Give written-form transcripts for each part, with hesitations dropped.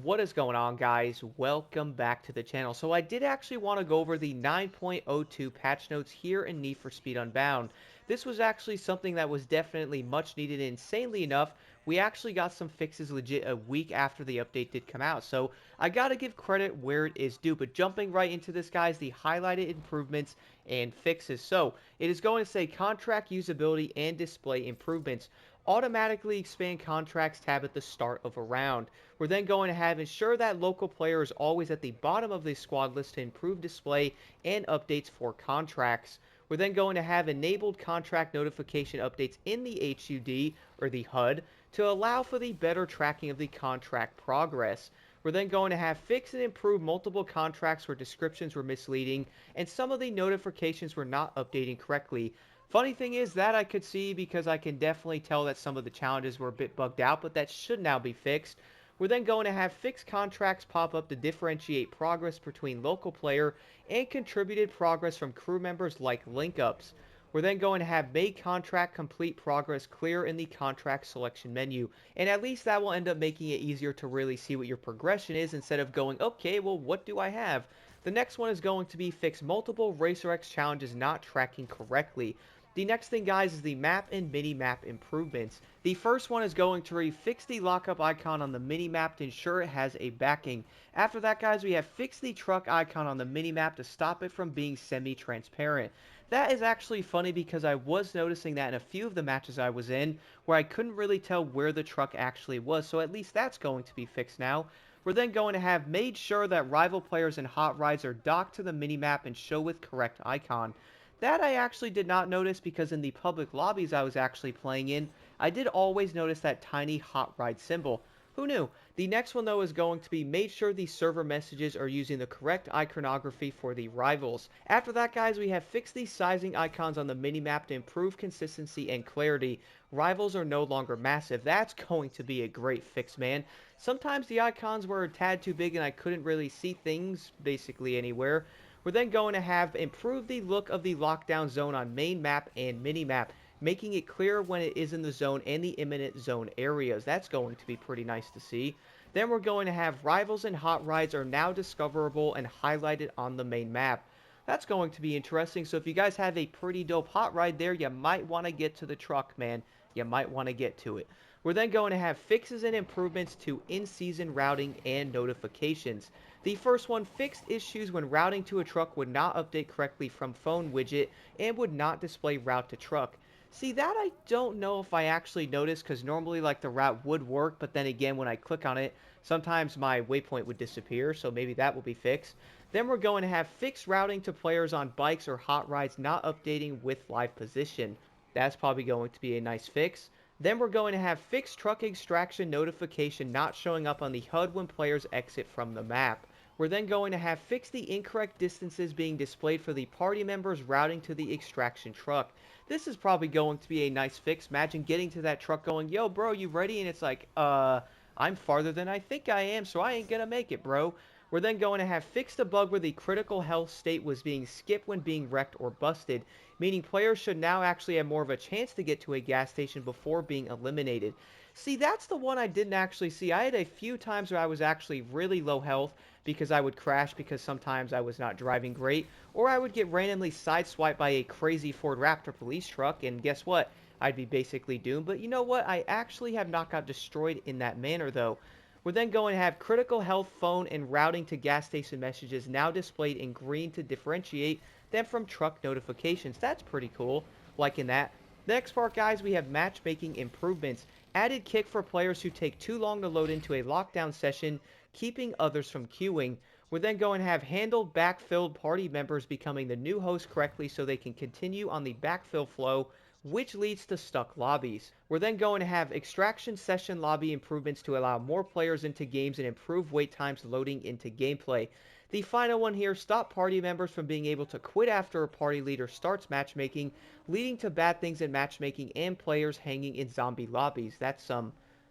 What is going on, guys? Welcome back to the channel. So I did actually want to go over the 9.02 patch notes here in Need for Speed Unbound. This was actually something that was definitely much needed, and insanely enough, we actually got some fixes legit a week after the update did come out. So I gotta give credit where it is due. But jumping right into this, guys, the highlighted improvements and fixes. So it is going to say contract usability and display improvements. Automatically expand contracts tab at the start of a round. We're then going to have ensure that local player is always at the bottom of the squad list to improve display and updates for contracts. We're then going to have enabled contract notification updates in the HUD or the HUD to allow for the better tracking of the contract progress. We're then going to have fix and improve multiple contracts where descriptions were misleading and some of the notifications were not updating correctly. Funny thing is that I could see because I can definitely tell that some of the challenges were a bit bugged out, but that should now be fixed. We're then going to have fixed contracts pop up to differentiate progress between local player and contributed progress from crew members like link-ups. We're then going to have make contract complete progress clear in the contract selection menu, and at least that will end up making it easier to really see what your progression is instead of going, okay, well, what do I have? The next one is going to be fix multiple RacerX challenges not tracking correctly. The next thing, guys, is the map and mini-map improvements. The first one is going to fix the lockup icon on the mini-map to ensure it has a backing. After that, guys, we have fixed the truck icon on the mini-map to stop it from being semi-transparent. That is actually funny because I was noticing that in a few of the matches I was in where I couldn't really tell where the truck actually was, so at least that's going to be fixed now. We're then going to have made sure that rival players and hot rides are docked to the minimap and show with correct icon. That I actually did not notice because in the public lobbies I was actually playing in, I did always notice that tiny hot ride symbol. Who knew? The next one, though, is going to be made sure the server messages are using the correct iconography for the rivals. After that, guys, we have fixed the sizing icons on the minimap to improve consistency and clarity. Rivals are no longer massive. That's going to be a great fix, man. Sometimes the icons were a tad too big and I couldn't really see things basically anywhere. We're then going to have improve the look of the lockdown zone on main map and mini map, making it clear when it is in the zone and the imminent zone areas. That's going to be pretty nice to see. Then we're going to have rivals and hot rides are now discoverable and highlighted on the main map. That's going to be interesting. So if you guys have a pretty dope hot ride there, you might want to get to the truck, man. You might want to get to it. We're then going to have fixes and improvements to in-season routing and notifications. The first one fixed issues when routing to a truck would not update correctly from phone widget and would not display route to truck. See, that I don't know if I actually noticed because normally like the route would work, but then again when I click on it, sometimes my waypoint would disappear, so maybe that will be fixed. Then we're going to have fixed routing to players on bikes or hot rides not updating with live position. That's probably going to be a nice fix. Then we're going to have fixed truck extraction notification not showing up on the HUD when players exit from the map. We're then going to have fixed the incorrect distances being displayed for the party members routing to the extraction truck. This is probably going to be a nice fix. Imagine getting to that truck going, yo bro, you ready? And it's like, I'm farther than I think I am, so I ain't gonna make it, bro. We're then going to have fixed a bug where the critical health state was being skipped when being wrecked or busted, meaning players should now actually have more of a chance to get to a gas station before being eliminated. See, that's the one I didn't actually see. I had a few times where I was actually really low health because I would crash because sometimes I was not driving great, or I would get randomly sideswiped by a crazy Ford Raptor police truck, and guess what? I'd be basically doomed. But you know what? I actually have not got destroyed in that manner, though. We're then going to have critical health, phone, and routing to gas station messages now displayed in green to differentiate them from truck notifications. That's pretty cool, liking that. Next part, guys, we have matchmaking improvements. Added kick for players who take too long to load into a lockdown session, keeping others from queuing. We're then going to have handled backfilled party members becoming the new host correctly so they can continue on the backfill flow, which leads to stuck lobbies. We're then going to have extraction session lobby improvements to allow more players into games and improve wait times loading into gameplay. The final one here, stop party members from being able to quit after a party leader starts matchmaking, leading to bad things in matchmaking and players hanging in zombie lobbies. That's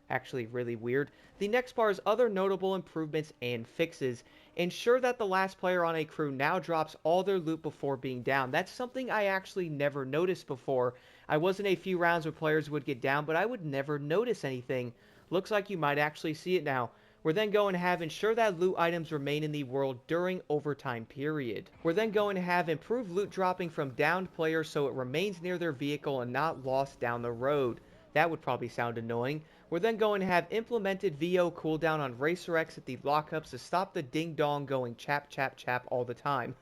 actually really weird. The next part is other notable improvements and fixes. Ensure that the last player on a crew now drops all their loot before being down. That's something I actually never noticed before. I was in a few rounds where players would get down, but I would never notice anything. Looks like you might actually see it now. We're then going to have ensure that loot items remain in the world during overtime period. We're then going to have improve loot dropping from downed players so it remains near their vehicle and not lost down the road. That would probably sound annoying. We're then going to have implemented VO cooldown on Racer X at the lockups to stop the ding dong going chap chap chap all the time.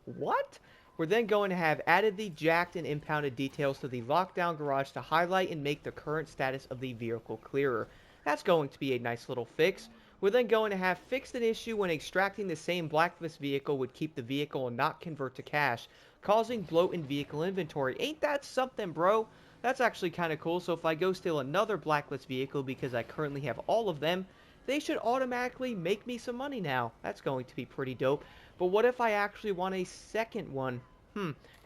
What? We're then going to have added the jacked and impounded details to the lockdown garage to highlight and make the current status of the vehicle clearer. That's going to be a nice little fix. We're then going to have fixed an issue when extracting the same blacklist vehicle would keep the vehicle and not convert to cash, causing bloat in vehicle inventory. Ain't that something, bro? That's actually kind of cool. So if I go steal another blacklist vehicle because I currently have all of them, they should automatically make me some money now. That's going to be pretty dope. But what if I actually want a second one?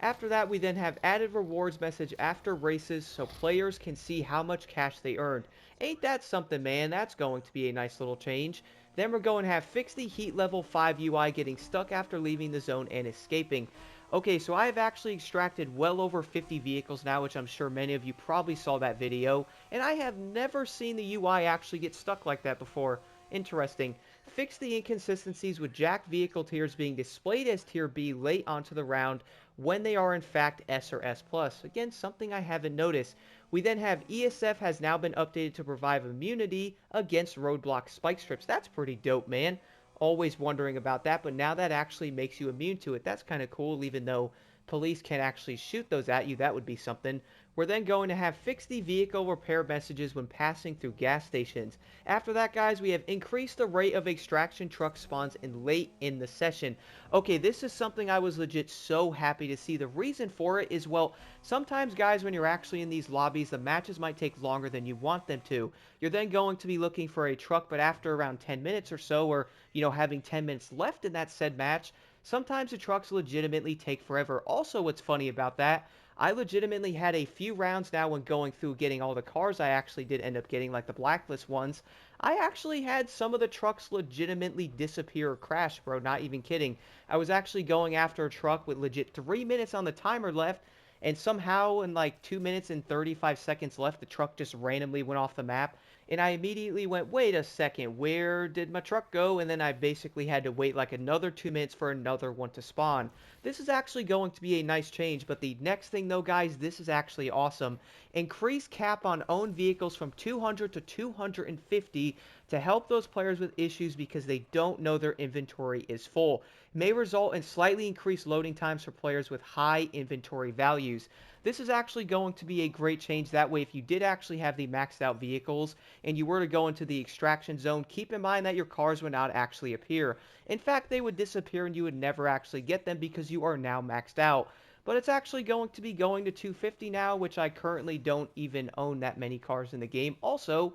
After that, we then have added rewards message after races so players can see how much cash they earned. Ain't that something, man? That's going to be a nice little change. Then we're going to have fix the heat level 5 UI getting stuck after leaving the zone and escaping. Okay, so I have actually extracted well over 50 vehicles now, which I'm sure many of you probably saw that video, and I have never seen the UI actually get stuck like that before. Interesting. Fix the inconsistencies with jacked vehicle tiers being displayed as tier B late onto the round when they are in fact S or S+. Again, something I haven't noticed. We then have ESF has now been updated to provide immunity against roadblock spike strips. That's pretty dope, man. Always wondering about that, but now that actually makes you immune to it. That's kind of cool, even though police can't actually shoot those at you. That would be something. We're then going to have fix the vehicle repair messages when passing through gas stations. After that, guys, we have increased the rate of extraction truck spawns in late in the session. Okay, this is something I was legit so happy to see. The reason for it is, well, sometimes, guys, when you're actually in these lobbies, the matches might take longer than you want them to. You're then going to be looking for a truck, but after around 10 minutes or so, or, having 10 minutes left in that said match, sometimes the trucks legitimately take forever. Also, what's funny about that, I legitimately had a few rounds now when going through getting all the cars I actually did end up getting, like the blacklist ones. I actually had some of the trucks legitimately disappear or crash, bro, not even kidding. I was actually going after a truck with legit 3 minutes on the timer left, and somehow in like 2 minutes and 35 seconds left, the truck just randomly went off the map. And I immediately went, wait a second, where did my truck go? And then I basically had to wait like another 2 minutes for another one to spawn. This is actually going to be a nice change, but the next thing though, guys, this is actually awesome. Increase cap on owned vehicles from 200 to 250 to help those players with issues because they don't know their inventory is full. May result in slightly increased loading times for players with high inventory values. This is actually going to be a great change. That way, if you did actually have the maxed out vehicles and you were to go into the extraction zone, keep in mind that your cars would not actually appear. In fact, they would disappear and you would never actually get them because you are now maxed out. But it's actually going to be going to 250 now, which I currently don't even own that many cars in the game. Also,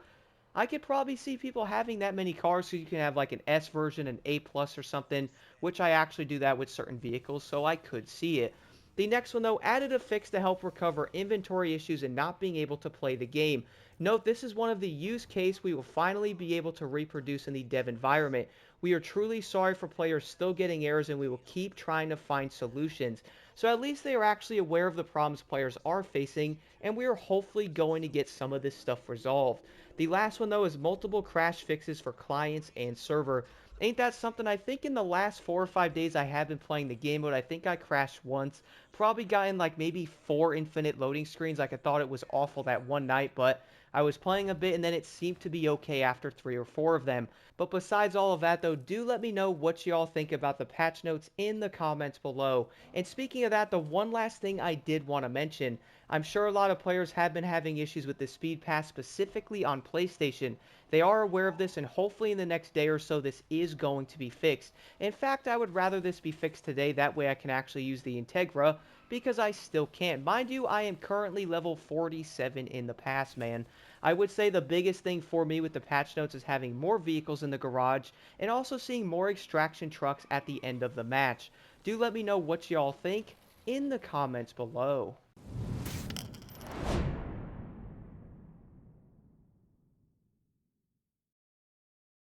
I could probably see people having that many cars, so you can have like an S version, an A plus or something, which I actually do that with certain vehicles, so I could see it. The next one though, added a fix to help recover inventory issues and not being able to play the game. Note this is one of the use case we will finally be able to reproduce in the dev environment. We are truly sorry for players still getting errors and we will keep trying to find solutions. So at least they are actually aware of the problems players are facing and we are hopefully going to get some of this stuff resolved. The last one though is multiple crash fixes for clients and server. Ain't that something? I think in the last 4 or 5 days I have been playing the game mode, I think I crashed once. Probably gotten like maybe 4 infinite loading screens. Like I thought it was awful that one night, but I was playing a bit and then it seemed to be okay after 3 or 4 of them. But besides all of that though, do let me know what y'all think about the patch notes in the comments below. And speaking of that, the one last thing I did want to mention, I'm sure a lot of players have been having issues with the speed pass specifically on PlayStation. They are aware of this and hopefully in the next day or so this is going to be fixed. In fact, I would rather this be fixed today, that way I can actually use the Integra because I still can't. Mind you, I am currently level 47 in the pass, man. I would say the biggest thing for me with the patch notes is having more vehicles in the garage and also seeing more extraction trucks at the end of the match. Do let me know what y'all think in the comments below.